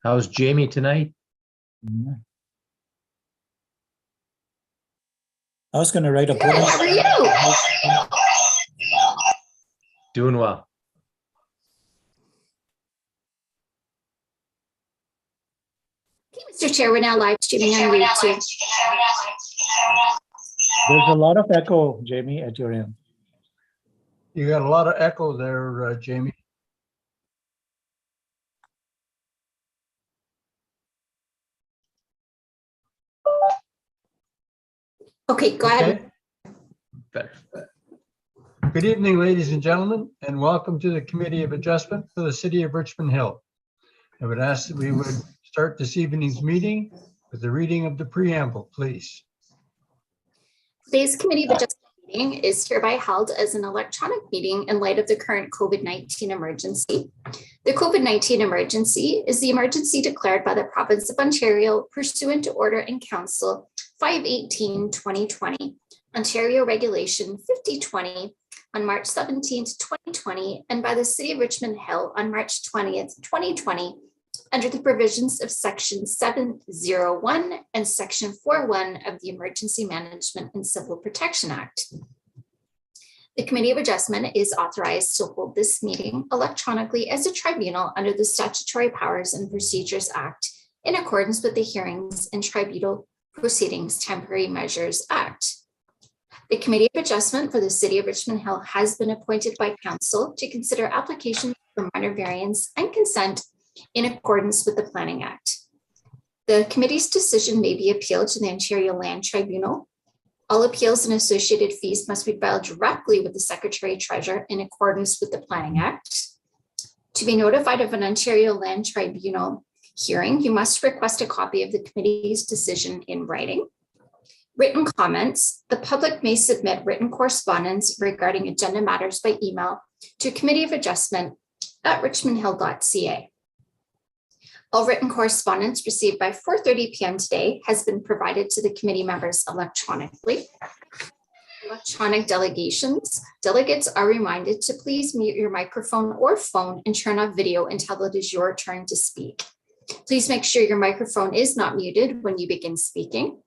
How's Jamie tonight? I was going to write a Good, how are you? Doing well. Okay, Mr. Chair, we're now live streaming on YouTube. There's a lot of echo, Jamie, at your end. You got a lot of echo there, Jamie. Okay, go ahead. Better. Good evening, ladies and gentlemen, and welcome to the Committee of Adjustment for the City of Richmond Hill. I would ask that we would start this evening's meeting with the reading of the preamble, please. Today's Committee of Adjustment meeting is hereby held as an electronic meeting in light of the current COVID-19 emergency. The COVID-19 emergency is the emergency declared by the Province of Ontario pursuant to Order in Council 518-2020, Ontario Regulation 5020 on March 17th, 2020, and by the City of Richmond Hill on March 20th, 2020, under the provisions of Section 701 and Section 41 of the Emergency Management and Civil Protection Act. The Committee of Adjustment is authorized to hold this meeting electronically as a tribunal under the Statutory Powers and Procedures Act in accordance with the Hearings and Tribunal Proceedings Temporary Measures Act. The Committee of Adjustment for the City of Richmond Hill has been appointed by Council to consider applications for minor variance and consent in accordance with the Planning Act. The committee's decision may be appealed to the Ontario Land Tribunal. All appeals and associated fees must be filed directly with the Secretary Treasurer in accordance with the Planning Act. To be notified of an Ontario Land Tribunal hearing, you must request a copy of the committee's decision in writing. Written comments: the public may submit written correspondence regarding agenda matters by email to Committee of Adjustment at richmondhill.ca. All written correspondence received by 4:30 p.m. today has been provided to the committee members electronically. Electronic delegations. Delegates are reminded to please mute your microphone or phone and turn off video until it is your turn to speak. Please make sure your microphone is not muted when you begin speaking.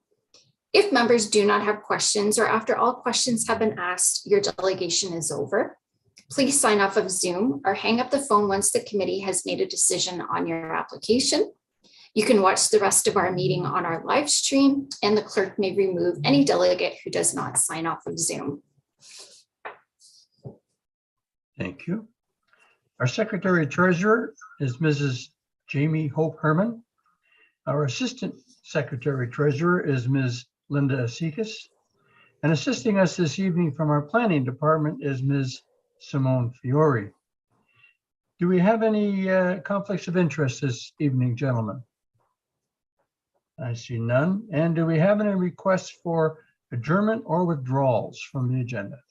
If members do not have questions or after all questions have been asked, your delegation is over. Please sign off of Zoom or hang up the phone once the committee has made a decision on your application. You can watch the rest of our meeting on our live stream, and the clerk may remove any delegate who does not sign off of Zoom. Thank you. Our Secretary Treasurer is Mrs. Jamie Hope Herman. Our Assistant Secretary Treasurer is Ms. Linda Asikas. And assisting us this evening from our Planning Department is Ms. Simone Fiore. Do we have any conflicts of interest this evening, gentlemen? I see none. And do we have any requests for adjournment or withdrawals from the agenda?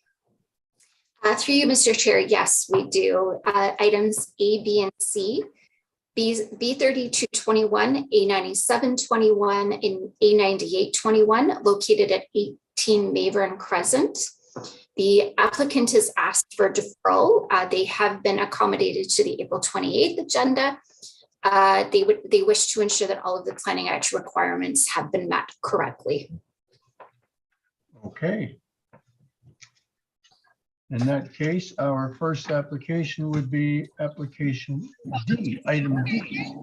Through you, Mr. Chair, yes, we do. Items A, B, and C. B3221, A9721, and A9821 located at 18 Mayvern Crescent. The applicant has asked for deferral. They have been accommodated to the April 28th agenda. They wish to ensure that all of the Planning Act requirements have been met correctly. Okay. In that case, our first application would be application D, item D.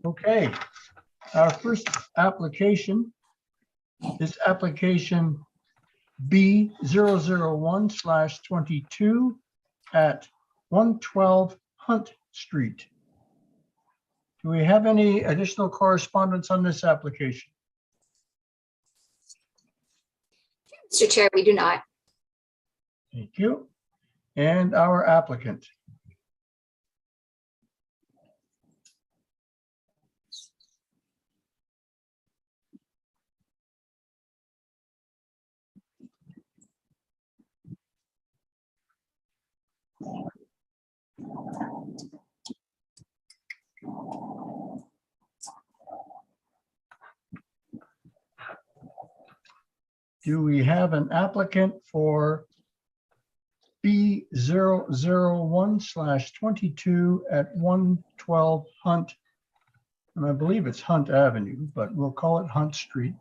Okay, our first application is application B001/22 at 112 Hunt Street. Do we have any additional correspondence on this application? Mr. Chair, we do not. Thank you. And our applicant. Do we have an applicant for B001/22 at 112 Hunt. And I believe it's Hunt Avenue, but we'll call it Hunt Street.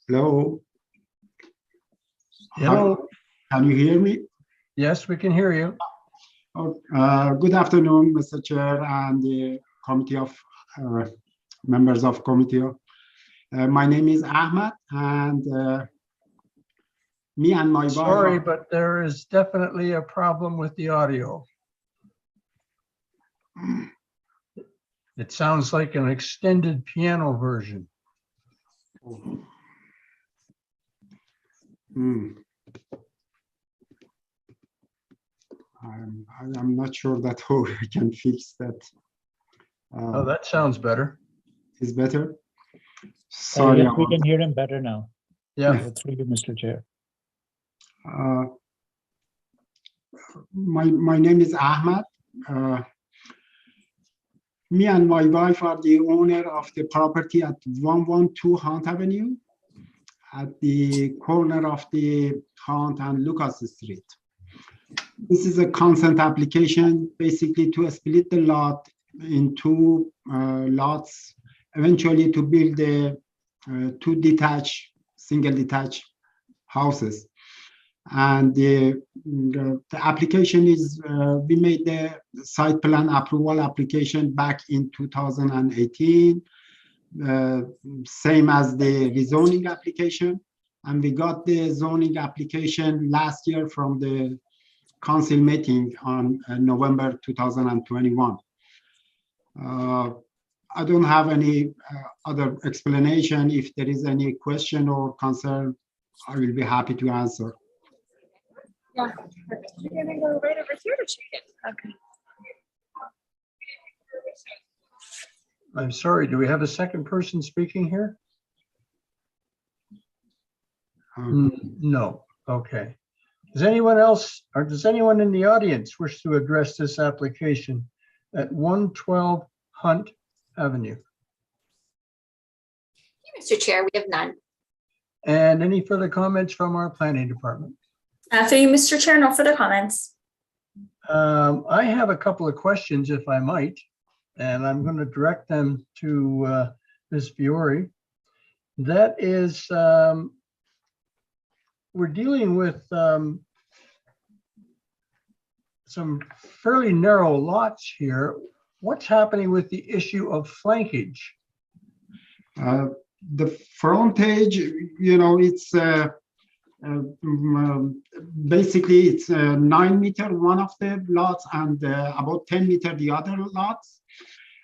Hello, Hello. can you hear me? Yes, we can hear you. Oh, good afternoon, Mr. Chair and the committee of members of committee. My name is Ahmed, and me and my wife. Sorry, but there is definitely a problem with the audio. It sounds like an extended piano version. I'm not sure that how I can fix that. Oh, that sounds better. Is better. Sorry. Yes, we about can hear him better now. Yeah. Through you, Mr. Chair. My name is Ahmed. Me and my wife are the owner of the property at 112 Hunt Avenue at the corner of the Hunt and Lucas Street. This is a consent application, basically to split the lot into lots, eventually to build the two detached, single detached houses. And the application is, we made the site plan approval application back in 2018, same as the rezoning application. And we got the zoning application last year from the council meeting on November 2021. I don't have any other explanation. If there is any question or concern, I will be happy to answer. Yeah, we're gonna go right over here to check it. Okay. I'm sorry, do we have a second person speaking here? No, okay. Does anyone else, or does anyone in the audience wish to address this application at 112 Hunt Avenue? Mr. Chair, we have none. And any further comments from our planning department? Through you, Mr. Chair, no further comments. I have a couple of questions, if I might, and I'm going to direct them to Ms. Fiore. That is, we're dealing with some fairly narrow lots here. What's happening with the issue of flankage? The frontage, you know, it's basically it's 9 meter one of the lots and about 10 meter the other lots.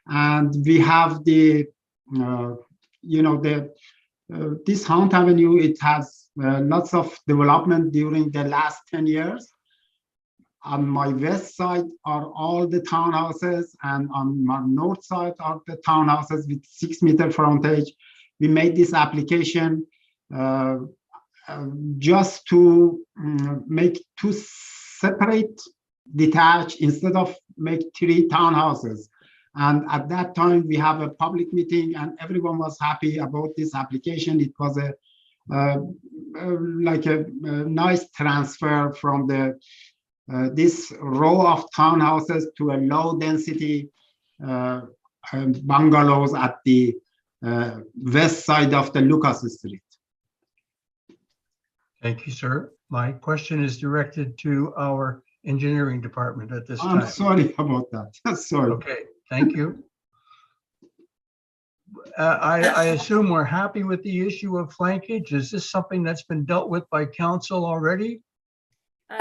And we have the, you know, this Hunt Avenue, it has lots of development during the last 10 years. On my west side are all the townhouses, and on my north side are the townhouses with 6 meter frontage. We made this application just to make two separate detached instead of make 3 townhouses. And at that time, we have a public meeting and everyone was happy about this application. It was a like a nice transfer from the this row of townhouses to a low density bungalows at the west side of the Lucas Street. Thank you, sir. My question is directed to our engineering department at this time. I'm sorry about that. Sorry. Okay, thank you. I assume we're happy with the issue of flankage. Is this something that's been dealt with by council already?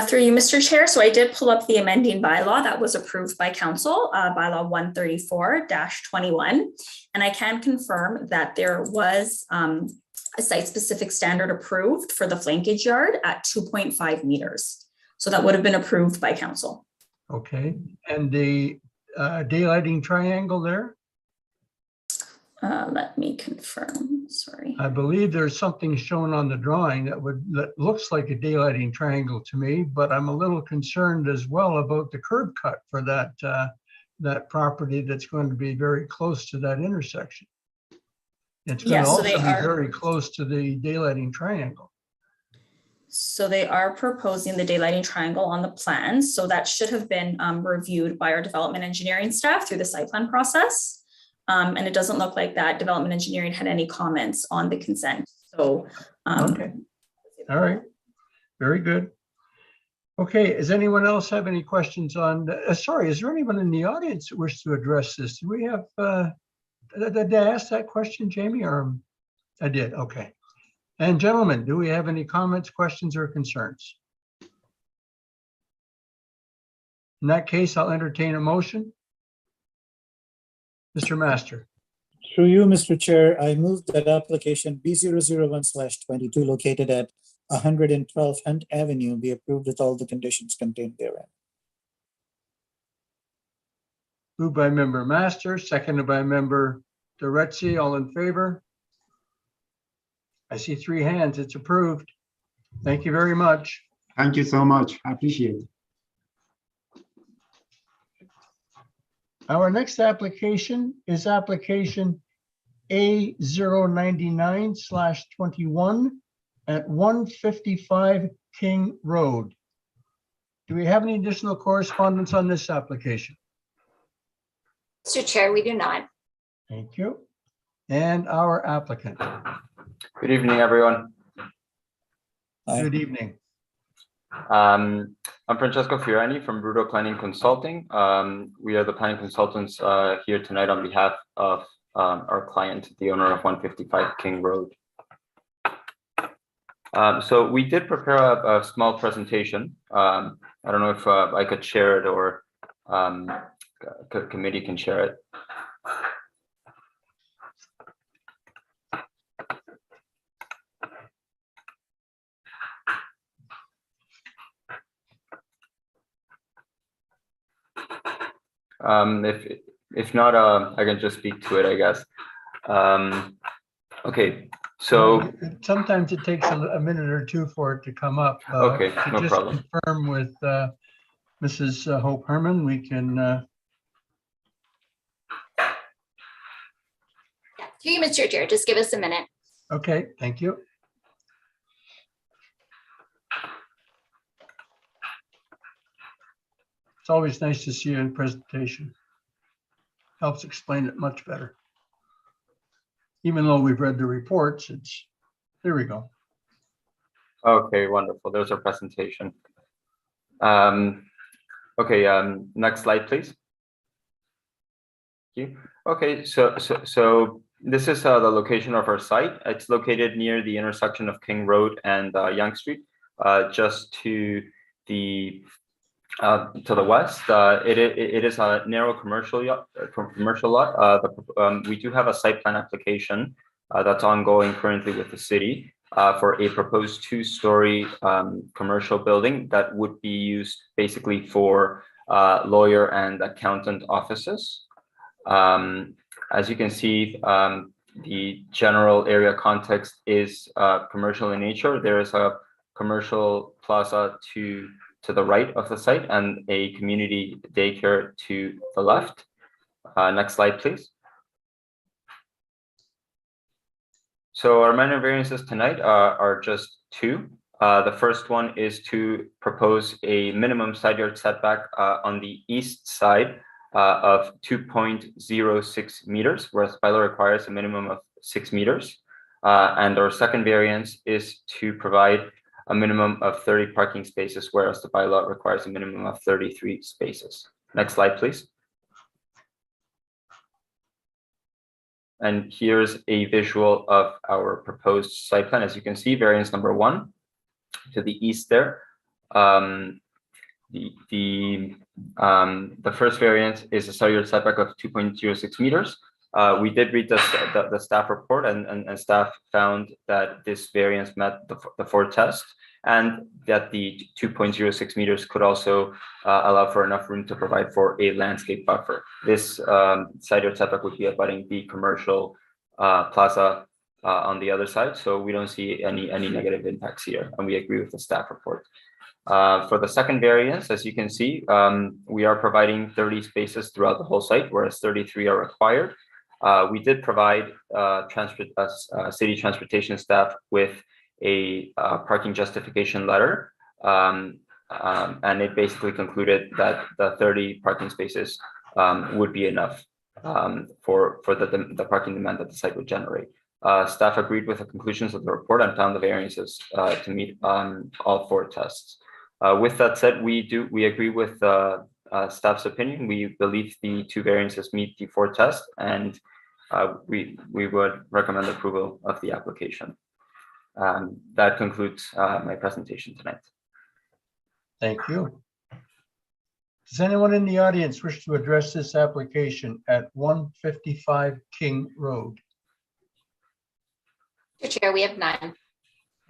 Through you, Mr. Chair. So I did pull up the amending bylaw that was approved by council, bylaw 134-21. And I can confirm that there was a site-specific standard approved for the flankage yard at 2.5 meters. So that would have been approved by council. Okay, and the daylighting triangle there? Let me confirm, sorry. I believe there's something shown on the drawing that looks like a daylighting triangle to me, but I'm a little concerned as well about the curb cut for that that property that's going to be very close to that intersection. It's going to Yes, so also they be are. very close to the daylighting triangle. So they are proposing the daylighting triangle on the plans. So that should have been reviewed by our development engineering staff through the site plan process. And it doesn't look like that development engineering had any comments on the consent. So. Okay. All right. Very good. Okay. Does anyone else have any questions on, sorry, is there anyone in the audience that wishes to address this? Do we have, did I ask that question, Jamie, or I did? Okay. And gentlemen, do we have any comments, questions, or concerns? In that case, I'll entertain a motion. Mr. Master. Through you, Mr. Chair, I move that application B001/22 located at 112 Hunt Avenue be approved with all the conditions contained therein. Moved by member Master, seconded by member Duretzi. All in favor? I see 3 hands. It's approved. Thank you very much. Thank you so much. I appreciate it. Our next application is application A099/21 at 155 King Road. Do we have any additional correspondence on this application? Mr. Chair, we do not. Thank you. And our applicant. Good evening, everyone. Aye. Good evening. I'm Francesco Fiorani from Bruto Planning Consulting. We are the planning consultants here tonight on behalf of our client, the owner of 155 King Road. So we did prepare a small presentation. I don't know if I could share it or committee can share it. If not, I can just speak to it, I guess. Okay, so Sometimes it takes a minute or two for it to come up. Okay, To no just problem. confirm with Mrs. Hope Herman, we can. Through you, Mr. Chair, just give us a minute. Okay, thank you. It's always nice to see you in presentation. Helps explain it much better. Even though we've read the reports, there we go. okay, wonderful. There's our presentation. Okay, next slide, please. Thank you. Okay, so this is the location of our site. It's located near the intersection of King Road and Yonge Street, just to the west. It is a narrow commercial lot. We do have a site plan application that's ongoing currently with the city for a proposed 2-story commercial building that would be used basically for lawyer and accountant offices. As you can see, the general area context is commercial in nature. There is a commercial plaza to the right of the site and a community daycare to the left. Next slide, please. So our minor variances tonight are just 2. The first one is to propose a minimum side yard setback on the east side of 2.06 meters, whereas bylaw requires a minimum of 6 meters. And our second variance is to provide a minimum of 30 parking spaces, whereas the bylaw requires a minimum of 33 spaces. Next slide, please. And here's a visual of our proposed site plan. As you can see, variance number 1 to the east there. The first variance is a side yard setback of 2.06 meters. We did read the staff report, and staff found that this variance met the 4 test, and that the 2.06 meters could also allow for enough room to provide for a landscape buffer. This side yard setback would be abutting the commercial plaza on the other side, so we don't see any negative impacts here, and we agree with the staff report. For the second variance, as you can see, we are providing 30 spaces throughout the whole site, whereas 33 are required. We did provide city transportation staff with a parking justification letter. And it basically concluded that the 30 parking spaces would be enough for the parking demand that the site would generate. Staff agreed with the conclusions of the report and found the variances to meet all 4 tests. With that said, we agree with staff's opinion. We believe the 2 variances meet the 4 tests, and we would recommend approval of the application. That concludes my presentation tonight. Thank you. Does anyone in the audience wish to address this application at 155 King Road? Mr. Chair, we have none.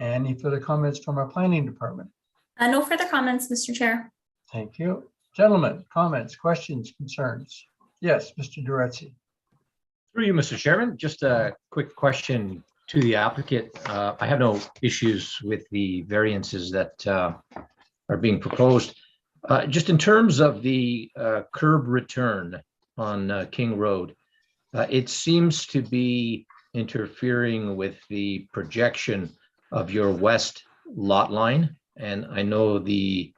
Any further comments from our planning department? No further comments, Mr. Chair. Thank you. Gentlemen, comments, questions, concerns? Yes, Mr. Duretzi. Through you, Mr. Chairman, just a quick question to the applicant. I have no issues with the variances that are being proposed. Just in terms of the curb return on King Road, it seems to be interfering with the projection of your west lot line. And I know the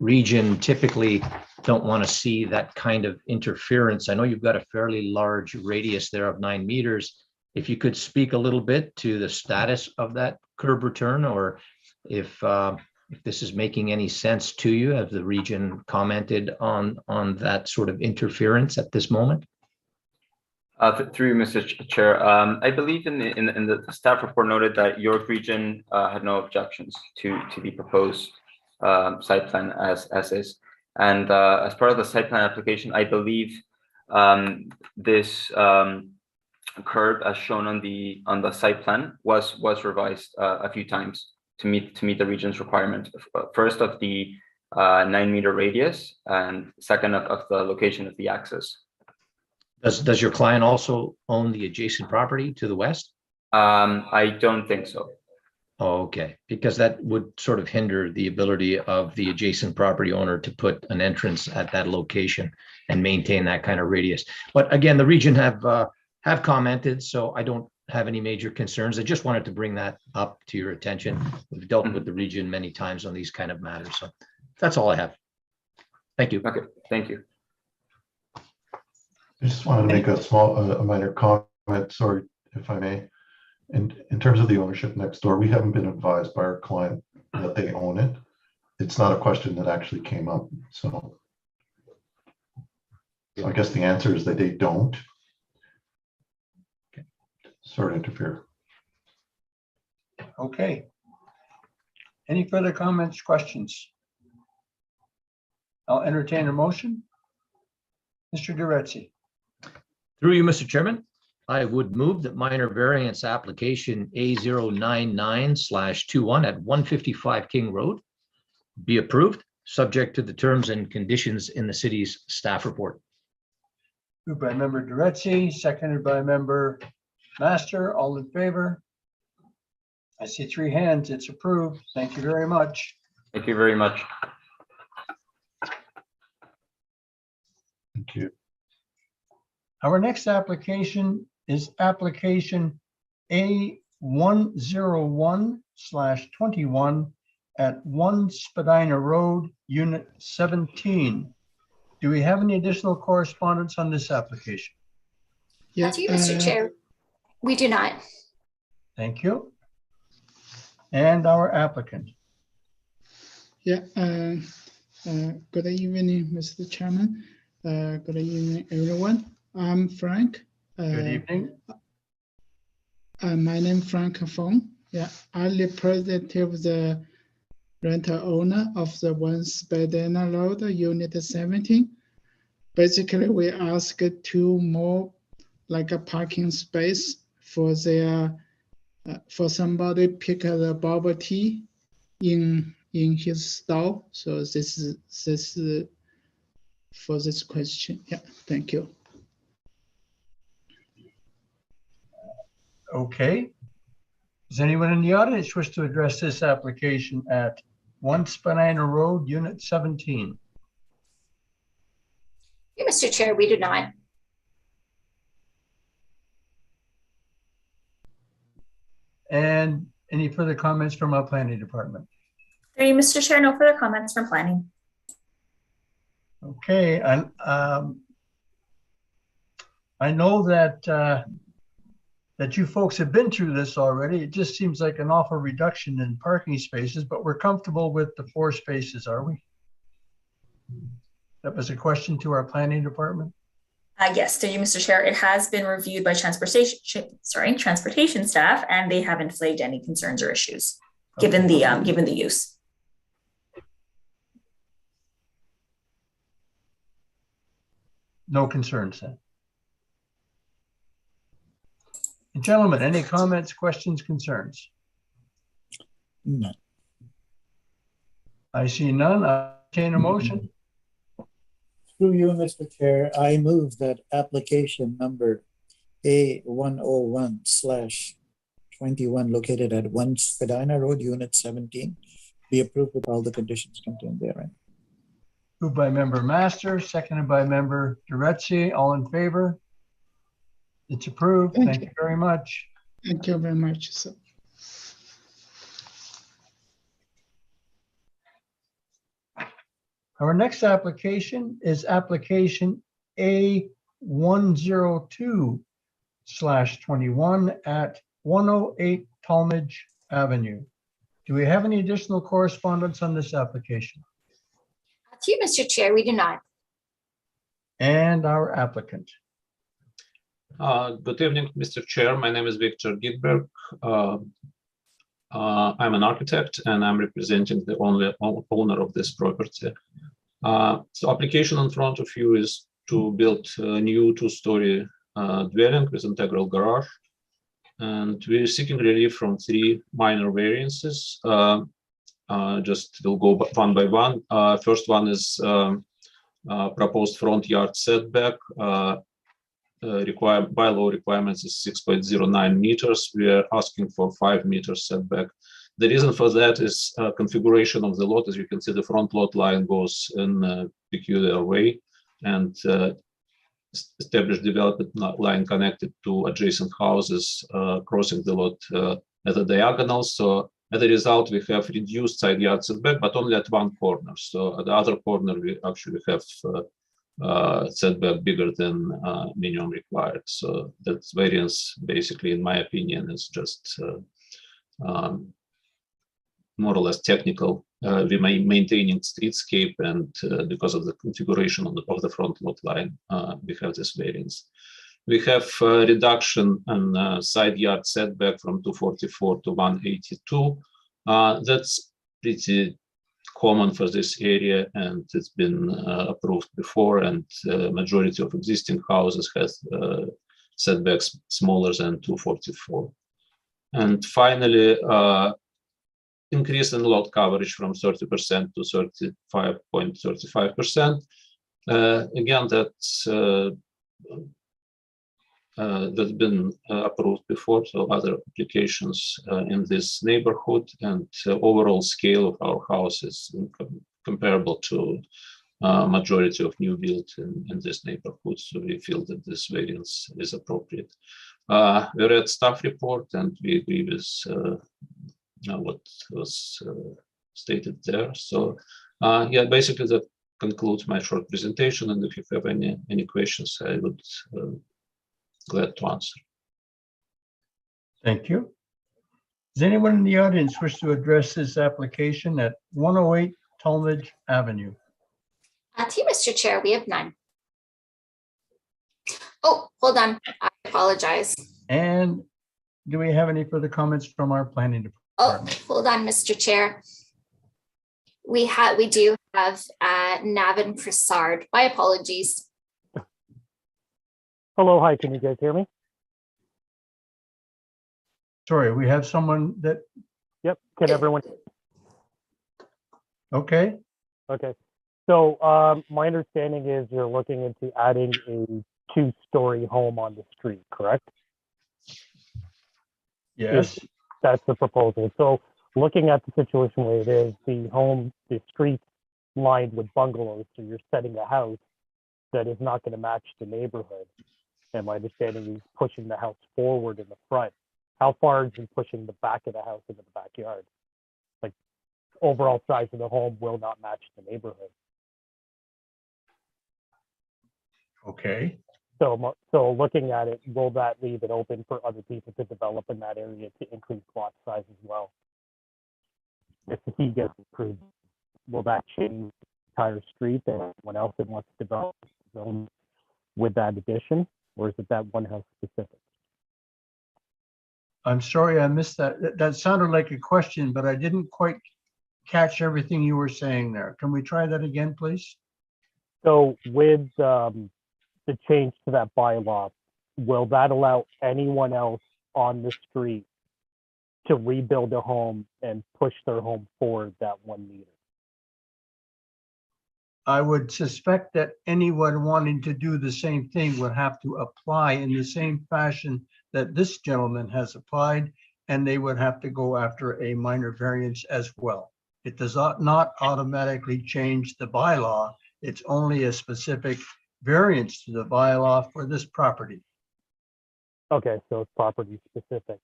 region typically don't want to see that kind of interference. I know you've got a fairly large radius there of 9 meters. If you could speak a little bit to the status of that curb return, or if this is making any sense to you, as the region commented on that sort of interference at this moment. Through you, Mr. Chair, I believe in the staff report noted that York Region had no objections to the proposed site plan as is, and as part of the site plan application, I believe this curb, as shown on the site plan, was revised a few times to meet the region's requirement. First of the 9-meter radius, and second of the location of the access. Does your client also own the adjacent property to the west? I don't think so. Oh, okay, because that would sort of hinder the ability of the adjacent property owner to put an entrance at that location and maintain that kind of radius. But again, the region have commented, so I don't have any major concerns. I just wanted to bring that up to your attention. We've dealt with the region many times on these kind of matters, so that's all I have. Thank you. Okay, thank you. I just wanted to make a minor comment, sorry, if I may. In terms of the ownership next door, we haven't been advised by our client that they own it. It's not a question that actually came up. So I guess the answer is that they don't. Okay. Sorry to interfere. Okay. Any further comments, questions? I'll entertain a motion. Mr. Duretzi. Through you, Mr. Chairman, I would move that minor variance application A099/21 at 155 King Road be approved, subject to the terms and conditions in the city's staff report. Moved by member Duretzi, seconded by member Master. All in favor? I see 3 hands. It's approved. Thank you very much. Thank you very much. Thank you. Our next application is application A101/21 at 1 Spadina Road, Unit 17. Do we have any additional correspondence on this application? Yeah, to you, Mr. Chair. We do not. Thank you. And our applicant. Yeah, good evening, Mr. Chairman. Good evening, everyone. I'm Frank. Good evening. My name is Frank Fong. Yeah, I represent the rental owner of the 1 Spadina Road, Unit 17. Basically, we ask 2 more like a parking space for their for somebody pick the bubble tea in his stall. So this is for this question. Yeah, thank you. Okay. Does anyone in the audience wish to address this application at 1 Spadina Road, Unit 17? Yeah, Mr. Chair, we do not. And any further comments from our planning department? Through you, Mr. Chair, no further comments from planning. Okay, and I know that that you folks have been through this already. It just seems like an awful reduction in parking spaces, but we're comfortable with the 4 spaces, are we? That was a question to our planning department. Yes, through you, Mr. Chair, it has been reviewed by transportation staff, and they haven't flagged any concerns or issues given the use. No concerns then. And gentlemen, any comments, questions, concerns? No. I see none. I entertain a motion. Through you, Mr. Chair, I move that application number A101/21 located at 1 Spadina Road, Unit 17, be approved with all the conditions contained therein. Moved by member Master, seconded by member Duretzi. All in favor? It's approved. Thank you very much. Thank you very much, sir. Our next application is application A102/21 at 108 Talmadge Avenue. Do we have any additional correspondence on this application? To you, Mr. Chair, we do not. And our applicant. Good evening, Mr. Chair. My name is Victor Gidberg. I'm an architect and I'm representing the only owner of this property. So application in front of you is to build a new 2-story dwelling with integral garage. And we're seeking relief from 3 minor variances. Just we'll go one by one. First one is proposed front yard setback. Bylaw requirements is 6.09 meters. We are asking for 5 meters setback. The reason for that is configuration of the lot. As you can see, the front lot line goes in a peculiar way, and established development line connected to adjacent houses crossing the lot at a diagonal. So as a result, we have reduced side yard setback, but only at one corner. So at the other corner, we actually have setback bigger than minimum required. So that variance, basically, in my opinion, is just more or less technical. We may maintaining streetscape, and because of the configuration of the front lot line, we have this variance. We have reduction in side yard setback from 244 to 182. That's pretty common for this area, and it's been approved before, and majority of existing houses has setbacks smaller than 244. And finally, increase in lot coverage from 30% to 35.35%. Again, that's been approved before, so other applications in this neighborhood, and overall scale of our house is comparable to majority of new build in this neighborhood. So we feel that this variance is appropriate. We read staff report and we agree with what was stated there. So yeah, basically that concludes my short presentation. And if you have any questions, I would glad to answer. Thank you. Does anyone in the audience wish to address this application at 108 Talmadge Avenue? To you, Mr. Chair, we have none. Oh, hold on. I apologize. And do we have any further comments from our planning department? Oh, hold on, Mr. Chair. We do have Navin Prasad. My apologies. Hello, hi, can you guys hear me? Sorry, we have someone that, Yep, can everyone? okay. Okay, so my understanding is you're looking into adding a 2-story home on the street, correct? Yes. That's the proposal. So looking at the situation where it is, the street lined with bungalows, so you're setting a house that is not going to match the neighborhood. And my understanding is pushing the house forward in the front How far is he pushing the back of the house into the backyard? Like, overall size of the home will not match the neighborhood. Okay. So looking at it, will that leave it open for other people to develop in that area to increase lot size as well? If he gets approved, will that change the entire street and anyone else that wants to develop zone with that addition, or is it that one house specific? I'm sorry, I missed that. That sounded like a question, but I didn't quite catch everything you were saying there. Can we try that again, please? So with the change to that bylaw, will that allow anyone else on the street to rebuild a home and push their home forward that 1 meter? I would suspect that anyone wanting to do the same thing would have to apply in the same fashion that this gentleman has applied, and they would have to go after a minor variance as well. It does not automatically change the bylaw. It's only a specific variance to the bylaw for this property. Okay, so it's property specific.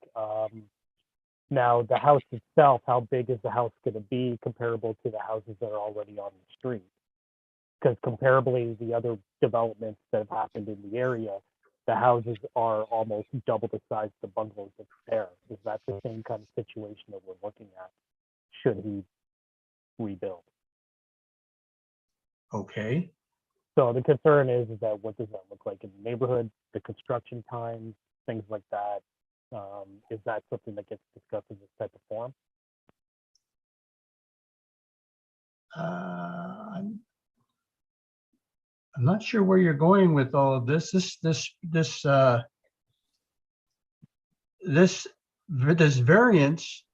Now, the house itself, how big is the house going to be comparable to the houses that are already on the street? Because comparably, the other developments that have happened in the area, the houses are almost double the size of the bungalows that's there. Is that the same kind of situation that we're looking at? Should he rebuild? Okay. So the concern is that what does that look like in the neighborhood, the construction times, things like that. Is that something that gets discussed in this type of forum? I'm not sure where you're going with all of this. This variance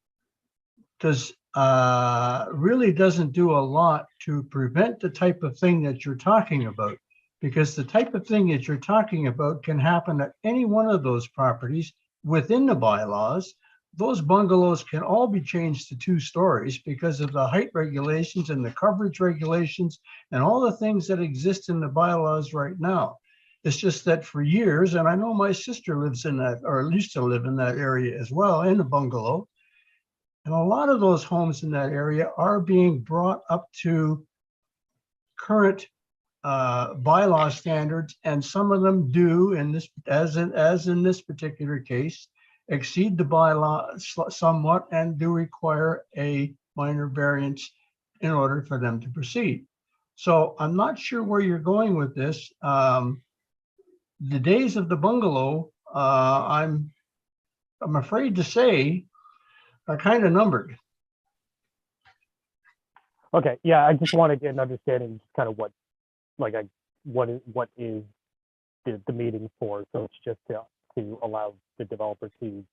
really doesn't do a lot to prevent the type of thing that you're talking about, because the type of thing that you're talking about can happen at any one of those properties within the bylaws. Those bungalows can all be changed to 2 stories because of the height regulations and the coverage regulations and all the things that exist in the bylaws right now. It's just that for years, and I know my sister lives in that, or used to live in that area as well, in a bungalow. And a lot of those homes in that area are being brought up to current bylaw standards, and some of them do, in this, as in this particular case, exceed the bylaw somewhat and do require a minor variance in order for them to proceed. So I'm not sure where you're going with this. The days of the bungalow, I'm afraid to say, are kind of numbered. Okay, yeah, I just want to get an understanding just kind of what is the meeting for. So it's just to allow the developer to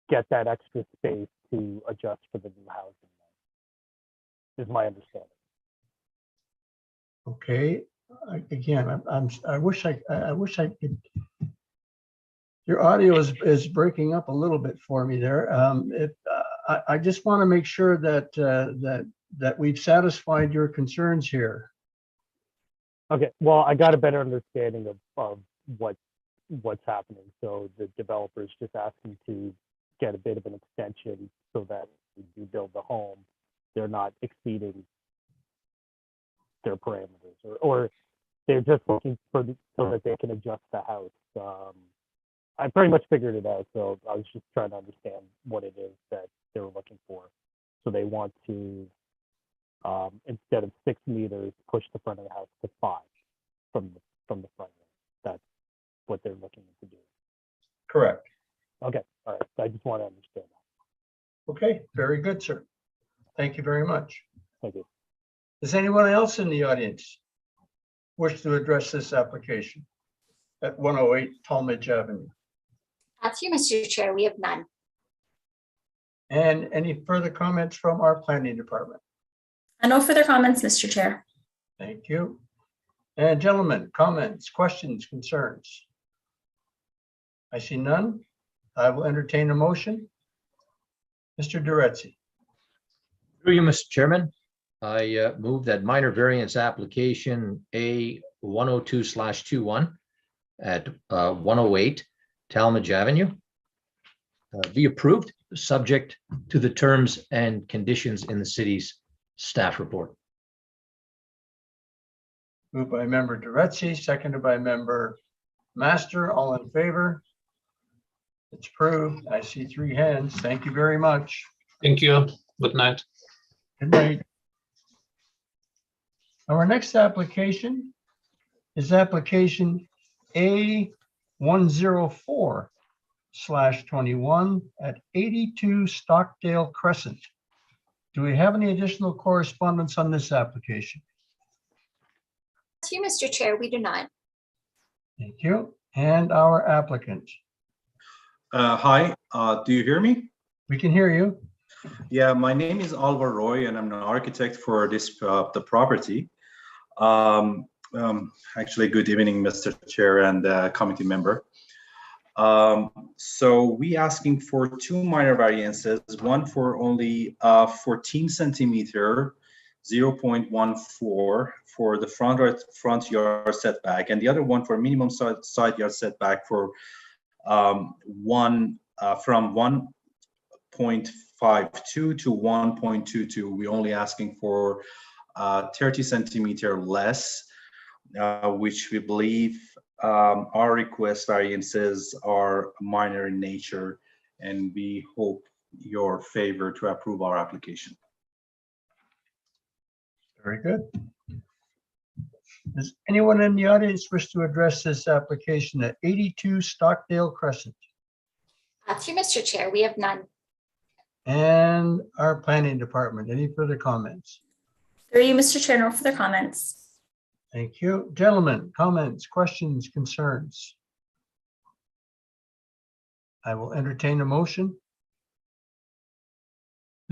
get that extra space to adjust for the new housing, is my understanding. Okay, again, I wish I could. Your audio is breaking up a little bit for me there. I just want to make sure that we've satisfied your concerns here. Okay, well, I got a better understanding of what's happening. So the developer is just asking to get a bit of an extension so that when you build the home, they're not exceeding their parameters, or they're just looking for so that they can adjust the house. I pretty much figured it out, so I was just trying to understand what it is that they were looking for. So they want to, instead of 6 meters, push the front of the house to 5 from the front. That's what they're looking to do. Correct. Okay, all right. I just want to understand that. Okay, very good, sir. Thank you very much. Thank you. Does anyone else in the audience wish to address this application at 108 Talmadge Avenue? Through Mr. Chair, we have none. And any further comments from our planning department? No further comments, Mr. Chair. Thank you. And gentlemen, comments, questions, concerns? I see none. I will entertain a motion. Mr. Duretzi. Through you, Mr. Chairman, I move that minor variance application A 102/21 at 108 Talmadge Avenue be approved, subject to the terms and conditions in the city's staff report. Moved by member Duretzi, seconded by member Master. All in favor? It's approved. I see 3 hands. Thank you very much. Thank you. Good night. Good night. Our next application is application A104/21 at 82 Stockdale Crescent. Do we have any additional correspondence on this application? To you, Mr. Chair, we do not. Thank you. And our applicant. Hi, do you hear me? We can hear you. Yeah, my name is Alvar Roy, and I'm an architect for this the property. Actually, good evening, Mr. Chair and committee member. So we asking for 2 minor variances, one for only 14 centimeter, 0.14 for the front yard setback, and the other one for minimum side yard setback for from 1.52 to 1.22. We're only asking for 30 centimeter less, which we believe our request variances are minor in nature, and we hope your favor to approve our application. Very good. Does anyone in the audience wish to address this application at 82 Stockdale Crescent? Through Mr. Chair, we have none. And our planning department, any further comments? Through you, Mr. Chair, no further comments. Thank you. Gentlemen, comments, questions, concerns? I will entertain a motion.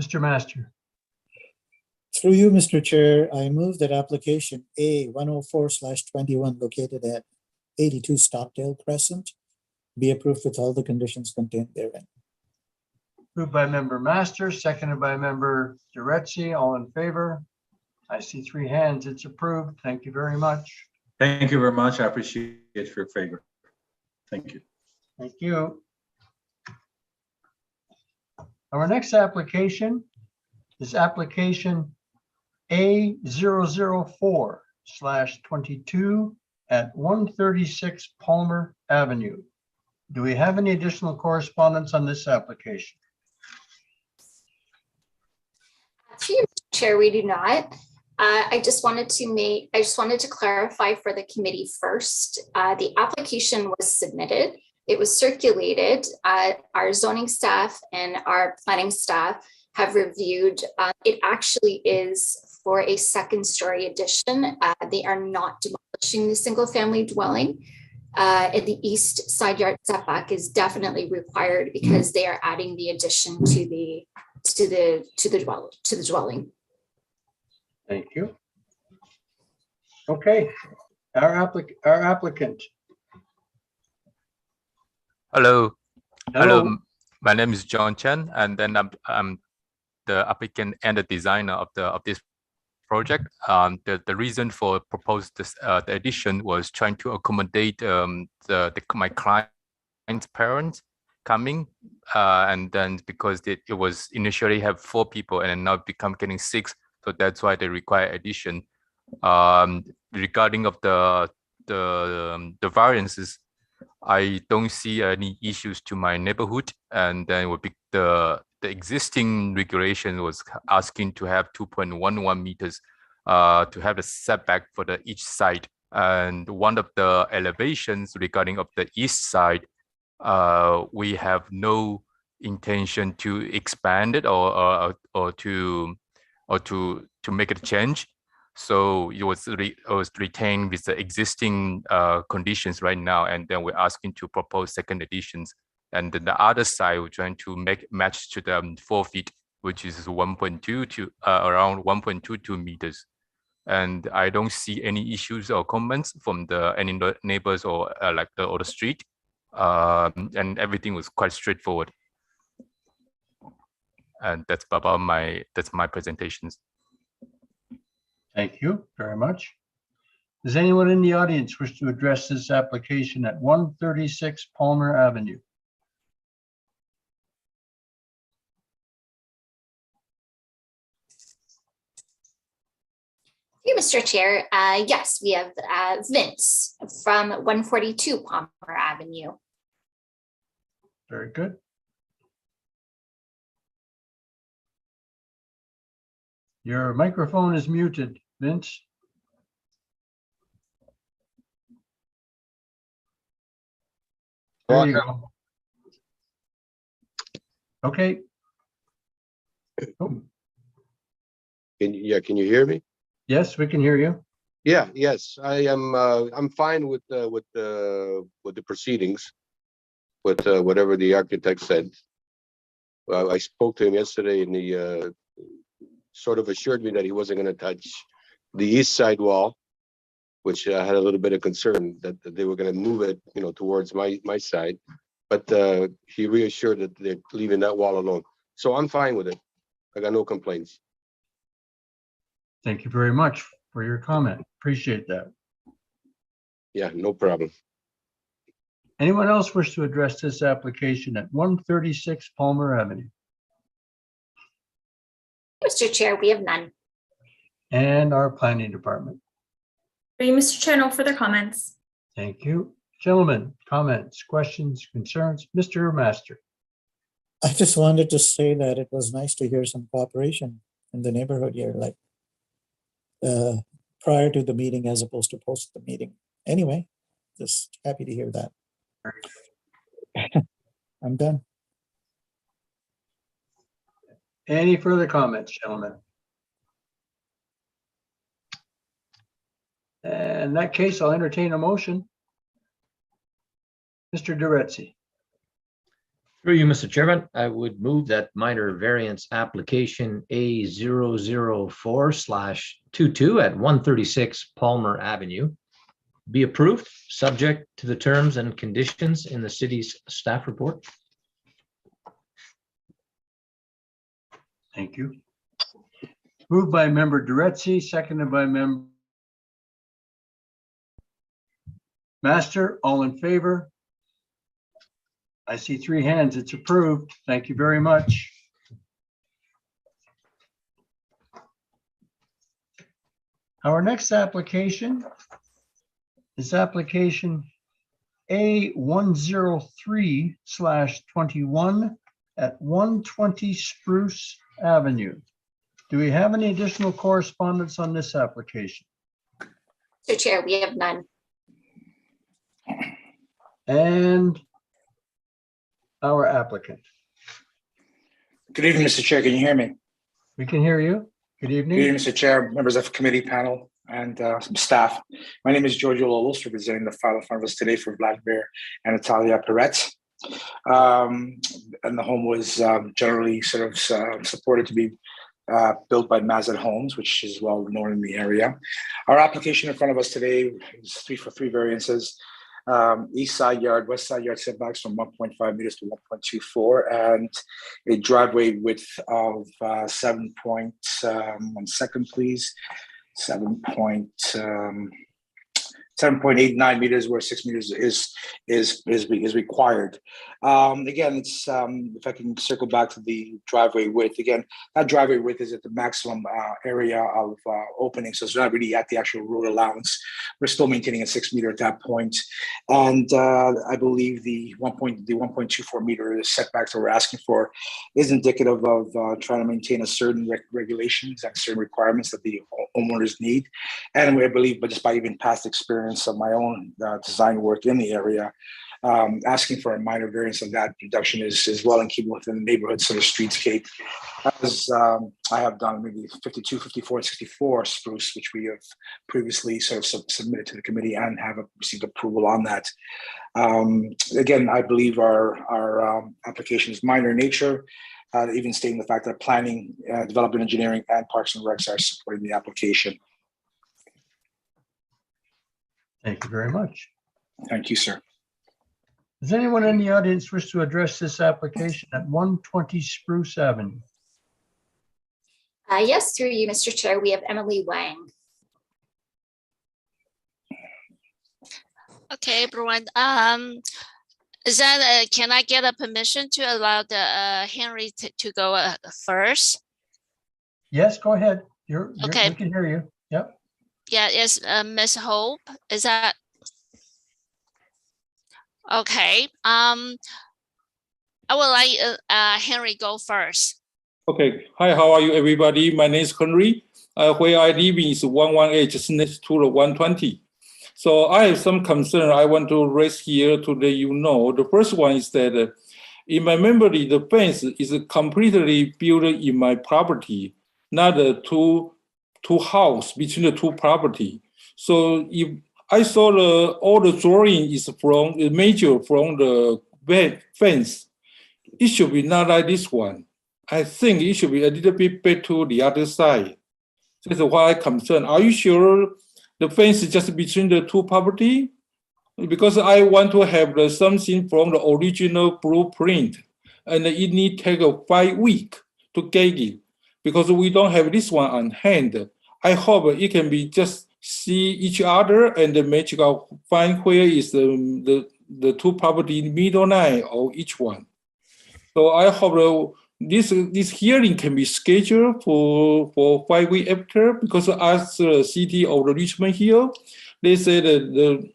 Mr. Master. Through you, Mr. Chair, I move that application A104/21 located at 82 Stockdale Crescent be approved with all the conditions contained therein. Moved by member Master, seconded by member Duretzi. All in favor? I see 3 hands. It's approved. Thank you very much. Thank you very much. I appreciate your favor. Thank you. Thank you. Our next application is application A004/22 at 136 Palmer Avenue. Do we have any additional correspondence on this application? Through you, Mr. Chair, we do not. I just wanted to clarify for the committee first. The application was submitted. It was circulated. Our zoning staff and our planning staff have reviewed. It actually is for a 2nd-story addition. They are not demolishing the single-family dwelling. And the east side yard setback is definitely required because they are adding the addition to the dwelling. Thank you. Okay, our applicant. Hello. Hello. My name is John Chen, and then I'm the applicant and the designer of this project. The reason for proposed the addition was trying to accommodate my client's parents coming, and then because it was initially have 4 people and now getting 6, so that's why they require addition. Regarding of the variances, I don't see any issues to my neighborhood, and then would be the existing regulation was asking to have 2.11 meters to have a setback for each side, and one of the elevations regarding of the east side, we have no intention to expand it or to make it change. So it was retained with the existing conditions right now, and then we're asking to propose second additions. And then the other side, we're trying to match to the 4 feet, which is 1.2 to around 1.22 meters. And I don't see any issues or comments from any neighbors or the street. And everything was quite straightforward. And that's about my presentations. Thank you very much. Does anyone in the audience wish to address this application at 136 Palmer Avenue? Through you, Mr. Chair, yes, we have Vince from 142 Palmer Avenue. Very good. Your microphone is muted, Vince. There you go. Okay. Oh, Can you hear me? yes, we can hear you. Yeah, yes, I am. I'm fine with the proceedings, with whatever the architect said. I spoke to him yesterday, and he sort of assured me that he wasn't going to touch the east side wall, which I had a little bit of concern that they were going to move it, towards my side. But he reassured that they're leaving that wall alone. So I'm fine with it. I got no complaints. Thank you very much for your comment. Appreciate that. Yeah, no problem. Anyone else wish to address this application at 136 Palmer Avenue? Mr. Chair, we have none. And our planning department. Through you, Mr. Chair, no further comments. Thank you. Gentlemen, comments, questions, concerns? Mr. Master. I just wanted to say that it was nice to hear some cooperation in the neighborhood here, like prior to the meeting as opposed to post the meeting. Anyway, just happy to hear that. I'm done. Any further comments, gentlemen? In that case, I'll entertain a motion. Mr. Duretzi. Through you, Mr. Chairman, I would move that minor variance application A004/22 at 136 Palmer Avenue be approved, subject to the terms and conditions in the city's staff report. Thank you. Moved by member Duretzi, seconded by member Master. All in favor? I see 3 hands. It's approved. Thank you very much. Our next application is application A103/21 at 120 Spruce Avenue. Do we have any additional correspondence on this application? Mr. Chair, we have none. And our applicant. Good evening, Mr. Chair. Can you hear me? We can hear you. Good evening. Good evening, Mr. Chair, members of the committee panel, and some staff. My name is Giorgio Lolos, representing the file in front of us today for Vladimir and Natalia Perret. And the home was generally sort of supported to be built by Mazet Homes, which is well known in the area. Our application in front of us today is 3 for 3 variances. East side yard, west side yard setbacks from 1.5 meters to 1.24, and a driveway width of 7.1 please, 7.89 meters, where 6 meters is required. Again, it's if I can circle back to the driveway width again. That driveway width is at the maximum area of opening, so it's not really at the actual road allowance. We're still maintaining a 6 meter at that point, and I believe the 1.24 meter setbacks that we're asking for is indicative of trying to maintain a certain regulations and certain requirements that the homeowners need, and I believe, but just by even past experience of my own design work in the area, asking for a minor variance of that reduction is well in keeping within the neighborhood sort of streetscape, as I have done maybe 52, 54, and 64 Spruce, which we have previously sort of submitted to the committee and have received approval on that. Again, I believe our application is minor in nature, even stating the fact that planning, development, engineering, and parks and recs are supporting the application. Thank you very much. Thank you, sir. Does anyone in the audience wish to address this application at 120 Spruce Avenue? Yes, through you, Mr. Chair, we have Emily Wang. Okay, everyone. Is that can I get a permission to allow the Henry to go first? Yes, go ahead. Okay. We can hear you. Yep. get is Ms. Hope. Is that okay? I would like Henry go first. Okay. Hi, how are you, everybody? My name is Henry. Where I live in is 118, just next to the 120. So I have some concern I want to raise here to let you know. The first one is that in my memory, the fence is completely built in my property, not the two house between the two property. So if I saw all the drawing is from the major from the fence, it should be not like this one. I think it should be a little bit back to the other side. That's why I'm concerned. Are you sure the fence is just between the two property? Because I want to have something from the original blueprint, and it need take 5 weeks to get it. Because we don't have this one on hand. I hope it can be just see each other and match out, find where is the two property middle line of each one. So I hope this hearing can be scheduled for 5 weeks after, because as the city of the Richmond here, they said that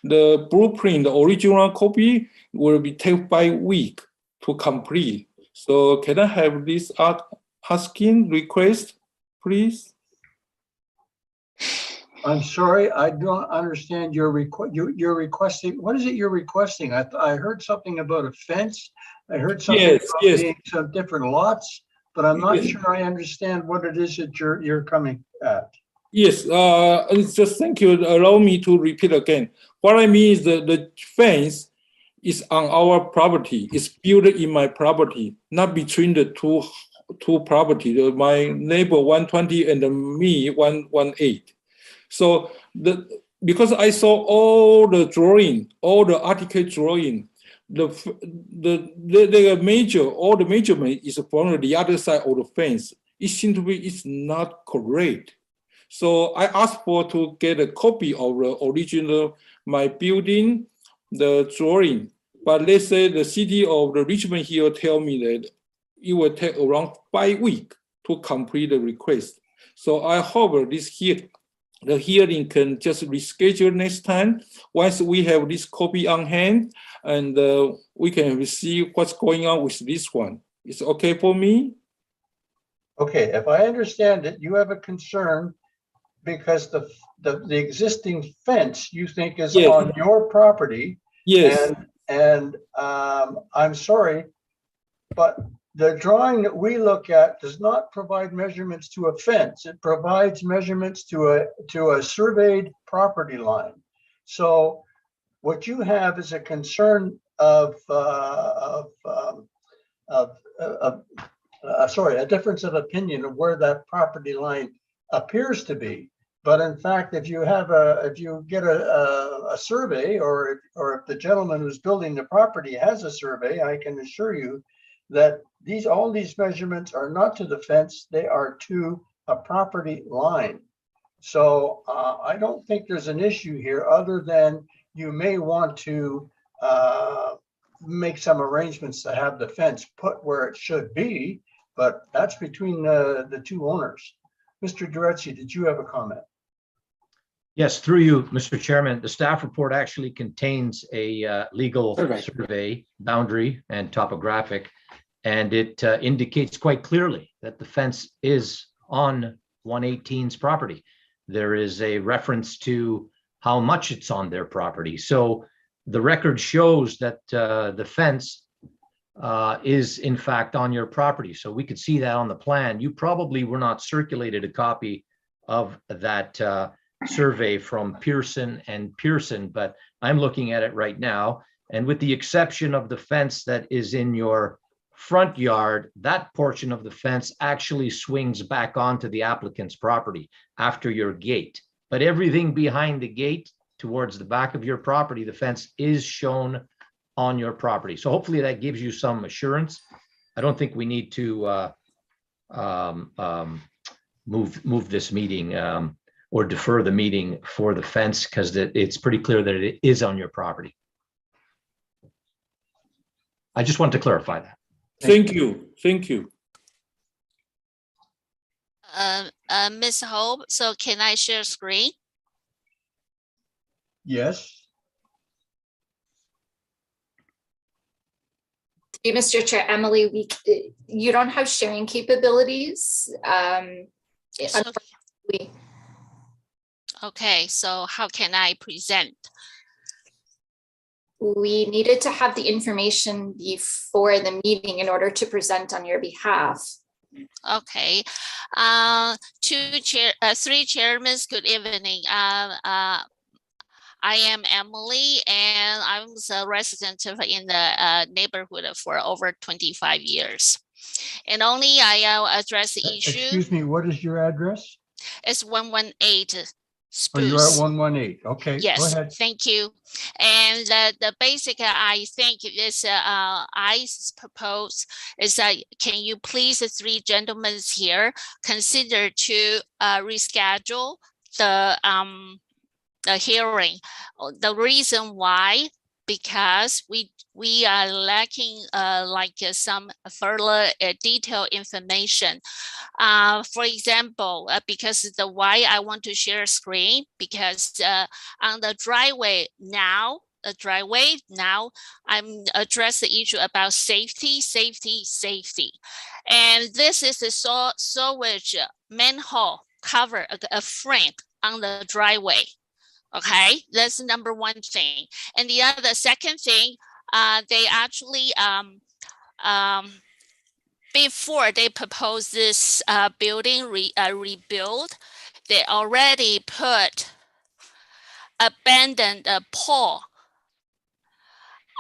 the blueprint, the original copy, will be take 5 weeks to complete. So can I have this asking request, please? I'm sorry, I don't understand your request. You're requesting, what is it you're requesting? I heard something about a fence. I heard something about being some different lots, but I'm not sure I understand what it is that you're coming at. Yes, just thank you. Allow me to repeat again. What I mean is that the fence is on our property. It's built in my property, not between the two property. My neighbor 120 and me 118. So because I saw all the drawing, all the article drawing, all the measurement is from the other side of the fence. It seems to be it's not correct. So I asked to get a copy of the original my building, the drawing. But let's say the city of the Richmond here tell me that it will take around 5 weeks to complete the request. So I hope the hearing can just reschedule next time once we have this copy on hand, and we can see what's going on with this one. It's okay for me? Okay, if I understand it, you have a concern because the existing fence you think is on your property. Yes. And I'm sorry, but the drawing that we look at does not provide measurements to a fence. It provides measurements to a surveyed property line. So what you have is a concern a difference of opinion of where that property line appears to be. But in fact, if you get a survey, or if the gentleman who's building the property has a survey, I can assure you that all these measurements are not to the fence, they are to a property line. So I don't think there's an issue here, other than you may want to make some arrangements to have the fence put where it should be, but that's between the two owners. Mr. Duretzi, did you have a comment? Yes, through you, Mr. Chairman. The staff report actually contains a legal survey, boundary and topographic, and it indicates quite clearly that the fence is on 118's property. There is a reference to how much it's on their property. So the record shows that the fence is in fact on your property. So we could see that on the plan. You probably were not circulated a copy of that survey from Pearson and Pearson, but I'm looking at it right now. And with the exception of the fence that is in your front yard, that portion of the fence actually swings back onto the applicant's property after your gate. But everything behind the gate towards the back of your property, the fence is shown on your property. So hopefully that gives you some assurance. I don't think we need to move this meeting or defer the meeting for the fence, because it's pretty clear that it is on your property. I just want to clarify that. Thank you. Thank you. Ms. Hope, so can I share screen? Yes. Mr. Chair, Emily, you don't have sharing capabilities. So- unfortunately. Okay, so how can I present? We needed to have the information before the meeting in order to present on your behalf. Okay, three chairmen, good evening. I am Emily, and I'm a resident in the neighborhood for over 25 years. And only I address the issue. Excuse me, what is your address? It's 118 Oh, you're at Spruce. 118. Okay, go Yes, ahead. thank you. And the basic I think is I propose is that can you please, the three gentlemen here, consider to reschedule the hearing. The reason why, because we are lacking some further detailed information. For example, because the why I want to share screen, because on the driveway now, I'm address the issue about safety. And this is the sewage manhole cover, a frame on the driveway. Okay, that's number one thing. And the second thing, they actually before they propose this building rebuild, they already put abandoned pole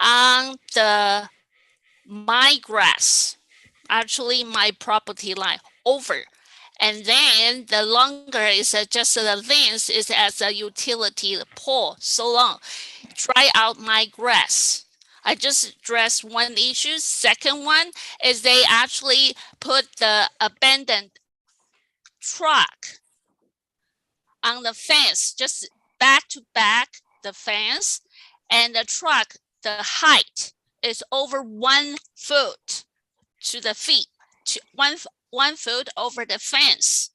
on my grass, actually my property line over. And then the longer is just the length is as a utility pole, so long, dry out my grass. I just addressed one issue. Second one is they actually put the abandoned truck on the fence, just back to back the fence, and the truck, the height is over 1 foot to the feet, to 1 foot over the fence.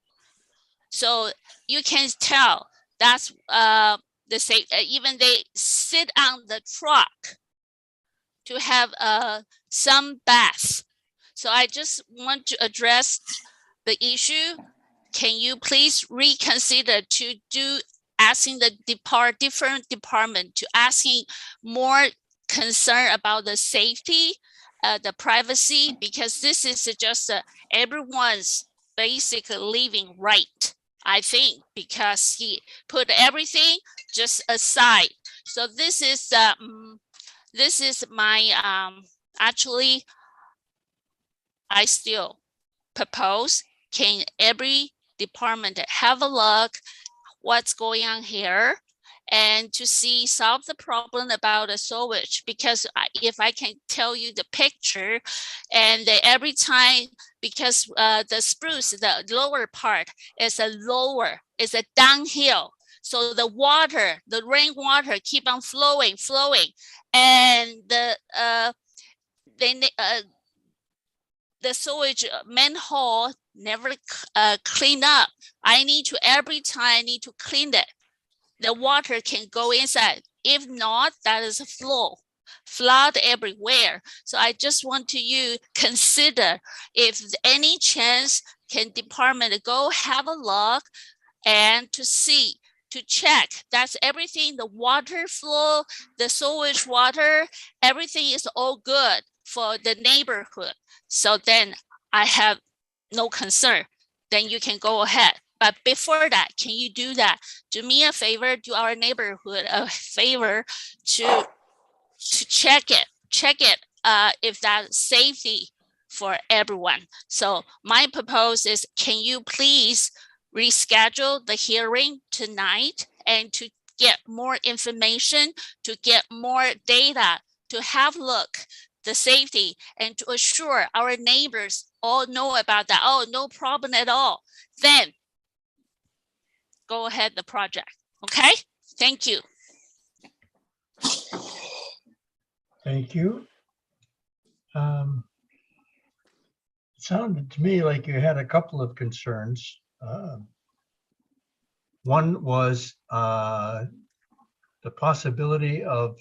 So you can tell that's the same. Even they sit on the truck to have some bath. So I just want to address the issue. Can you please reconsider to do asking the different department to asking more concern about the safety, the privacy, because this is just everyone's basic living right, I think, because he put everything just aside. So this is my actually I still propose, can every department have a look what's going on here and to solve the problem about the sewage, because if I can tell you the picture, and every time, because the spruce, the lower part is a downhill, so the water, the rainwater keep on flowing, and the sewage manhole never clean up. I need to every time clean it. The water can go inside. If not, that is a flood everywhere. So I just want you consider if any chance can department go have a look and to check that's everything, the water flow, the sewage water, everything is all good for the neighborhood. So then I have no concern. Then you can go ahead. But before that, can you do that? Do me a favor, do our neighborhood a favor to check it if that's safety for everyone. So my proposal is, can you please reschedule the hearing tonight and to get more information, to get more data, to have a look the safety and to assure our neighbors all know about that. Oh, no problem at all. Then go ahead the project. Okay, thank you. Thank you. It sounded to me like you had a couple of concerns. One was the possibility of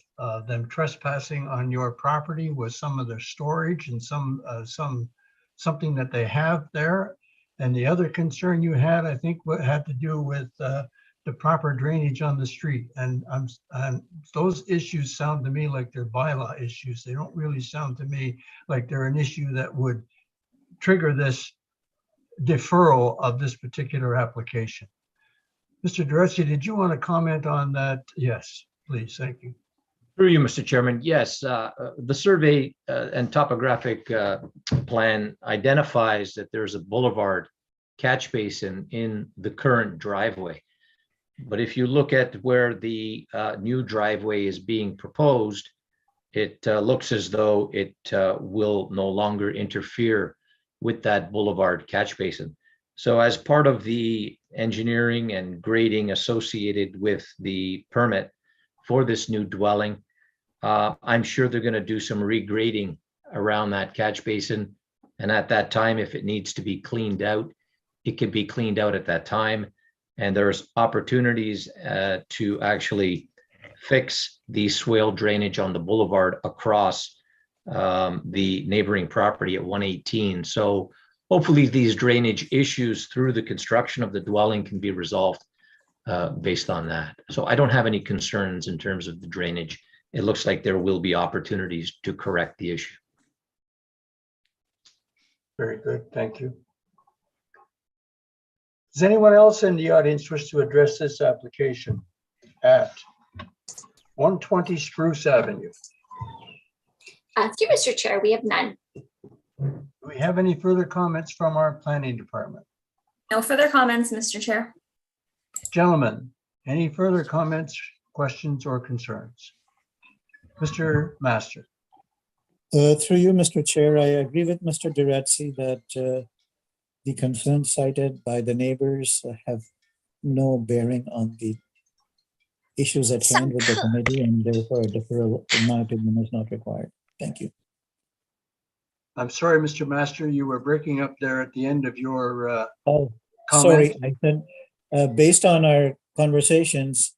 them trespassing on your property with some of their storage and something that they have there. And the other concern you had, I think, what had to do with the proper drainage on the street. And those issues sound to me like they're bylaw issues. They don't really sound to me like they're an issue that would trigger this deferral of this particular application. Mr. Duretzi, did you want to comment on that? Yes, please. Thank you. Through you, Mr. Chairman. Yes, the survey and topographic plan identifies that there's a boulevard catch basin in the current driveway. But if you look at where the new driveway is being proposed, it looks as though it will no longer interfere with that boulevard catch basin. So as part of the engineering and grading associated with the permit for this new dwelling, I'm sure they're going to do some regrading around that catch basin. And at that time, if it needs to be cleaned out, it can be cleaned out at that time. And there's opportunities to actually fix the swale drainage on the boulevard across the neighboring property at 118. So hopefully these drainage issues through the construction of the dwelling can be resolved based on that. So I don't have any concerns in terms of the drainage. It looks like there will be opportunities to correct the issue. Very good. Thank you. Does anyone else in the audience wish to address this application at 120 Spruce Avenue? Through Mr. Chair, we have none. Do we have any further comments from our planning department? No further comments, Mr. Chair. Gentlemen, any further comments, questions, or concerns? Mr. Master. Through you, Mr. Chair, I agree with Mr. Duretzi that the concerns cited by the neighbors have no bearing on the issues at hand with the committee, and therefore a deferral, in my opinion, is not required. Thank you. I'm sorry, Mr. Master, you were breaking up there at the end of your comment. Sorry, I said, based on our conversations,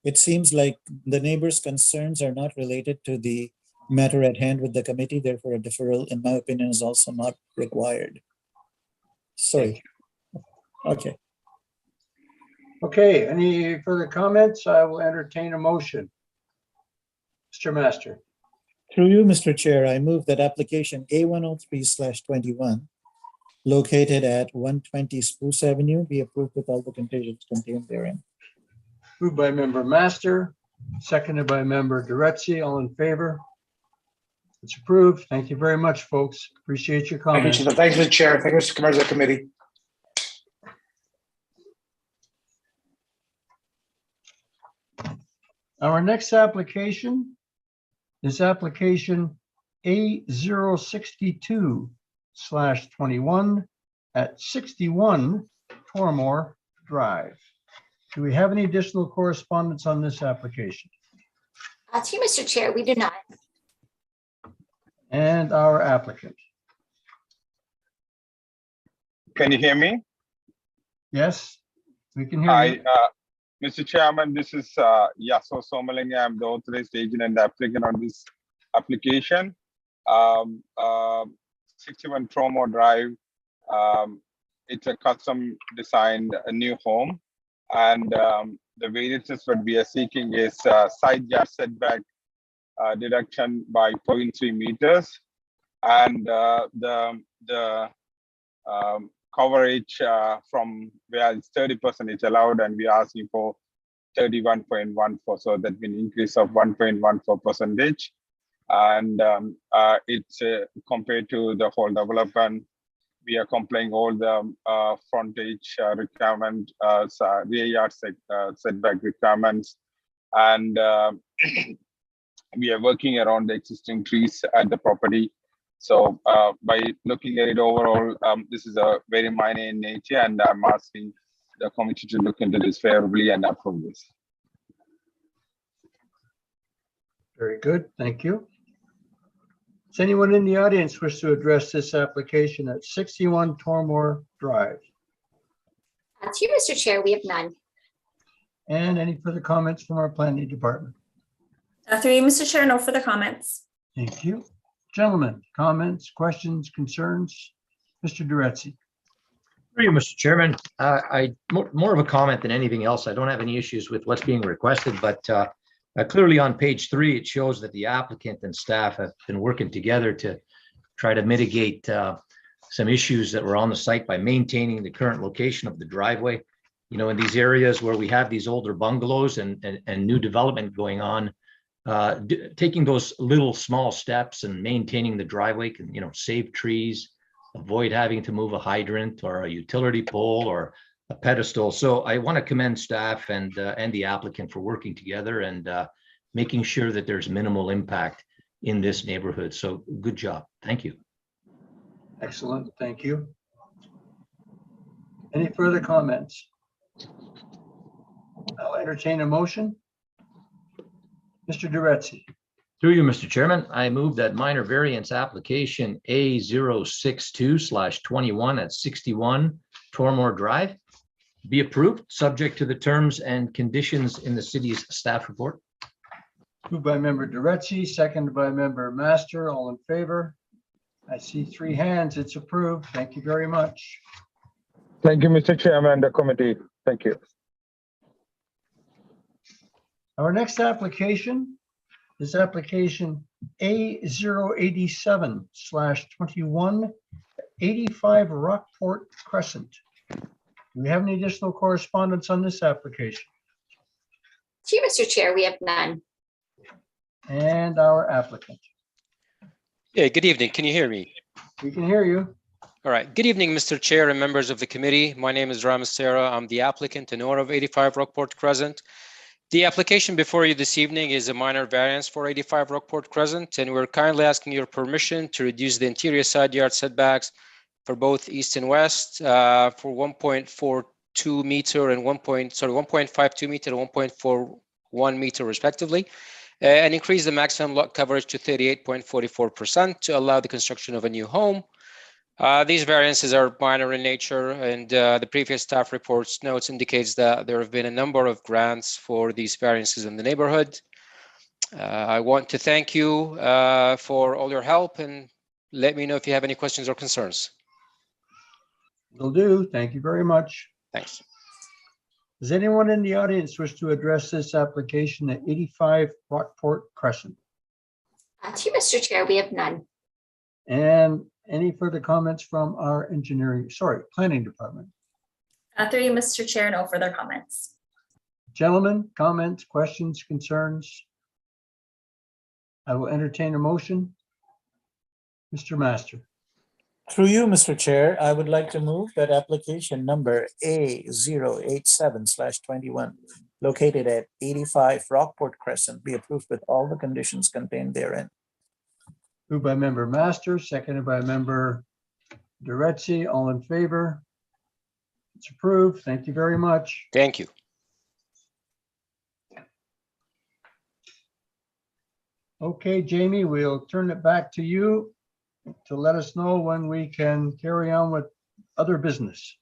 it seems like the neighbors' concerns are not related to the matter at hand with the committee, therefore a deferral, in my opinion, is also not required. Sorry. Okay. Okay, any further comments? I will entertain a motion. Mr. Master. Through you, Mr. Chair, I move that application A103/21, located at 120 Spruce Avenue, be approved with all the conditions contained therein. Moved by member Master, seconded by member Duretzi. All in favor? It's approved. Thank you very much, folks. Appreciate your comments. Thank you, Mr. Chair. Thank you, Mr. Members of the committee. Our next application is application A062/21 at 61 Tormore Drive. Do we have any additional correspondence on this application? Through you, Mr. Chair, we do not. And our applicant. Can you hear me? Yes, we can hear you. Hi, Mr. Chairman, this is Yaso Somalinga. I'm the authorized agent and applicant on this application. 61 Tormore Drive. It's a custom designed a new home, and the variances what we are seeking is side yard setback deduction by 0.3 meters, and the coverage from where it's 30% is allowed, and we are asking for 31.14, so that means increase of 1.14%. And it's compared to the whole development, we are complying all the frontage requirement, rear yard setback requirements, and we are working around the existing trees at the property. So by looking at it overall, this is a very minor in nature, and I'm asking the committee to look into this favorably and approve this. Very good, thank you. Does anyone in the audience wish to address this application at 61 Tormore Drive? Through you, Mr. Chair, we have none. And any further comments from our planning department? Through you, Mr. Chair, no further comments. Thank you. Gentlemen, comments, questions, concerns? Mr. Duretzi. Through you, Mr. Chairman, more of a comment than anything else. I don't have any issues with what's being requested, but clearly on page 3, it shows that the applicant and staff have been working together to try to mitigate some issues that were on the site by maintaining the current location of the driveway. You know, in these areas where we have these older bungalows and new development going on, taking those little small steps and maintaining the driveway can, you know, save trees, avoid having to move a hydrant or a utility pole or a pedestal. So I want to commend staff and the applicant for working together and making sure that there's minimal impact in this neighborhood. So good job. Thank you. Excellent. Thank you. Any further comments? I'll entertain a motion. Mr. Duretzi. Through you, Mr. Chairman, I move that minor variance application A062/21 at 61 Tormore Drive be approved, subject to the terms and conditions in the city's staff report. Moved by member Duretzi, seconded by member Master. All in favor? I see 3 hands. It's approved. Thank you very much. Thank you, Mr. Chairman and the committee. Thank you. Our next application is application A087/21, 85 Rockport Crescent. Do we have any additional correspondence on this application? Through you, Mr. Chair, we have none. And our applicant. Yeah, good evening. Can you hear me? We can hear you. All right. Good evening, Mr. Chair and members of the committee. My name is Ramasera. I'm the applicant in order of 85 Rockport Crescent. The application before you this evening is a minor variance for 85 Rockport Crescent, and we're kindly asking your permission to reduce the interior side yard setbacks for both east and west for 1.42 meter and 1.52 meter and 1.41 meter respectively, and increase the maximum lot coverage to 38.44% to allow the construction of a new home. These variances are minor in nature, and the previous staff reports notes indicates that there have been a number of grants for these variances in the neighborhood. I want to thank you for all your help, and let me know if you have any questions or concerns. Will do. Thank you very much. Thanks. Does anyone in the audience wish to address this application at 85 Rockport Crescent? To you, Mr. Chair, we have none. And any further comments from our planning department? Through you, Mr. Chair, no further comments. Gentlemen, comments, questions, concerns? I will entertain a motion. Mr. Master. Through you, Mr. Chair, I would like to move that application number A087/21, located at 85 Rockport Crescent, be approved with all the conditions contained therein. Moved by member Master, seconded by member Duretzi. All in favor? It's approved. Thank you very much. Thank you. Okay, Jamie, we'll turn it back to you to let us know when we can carry on with other business.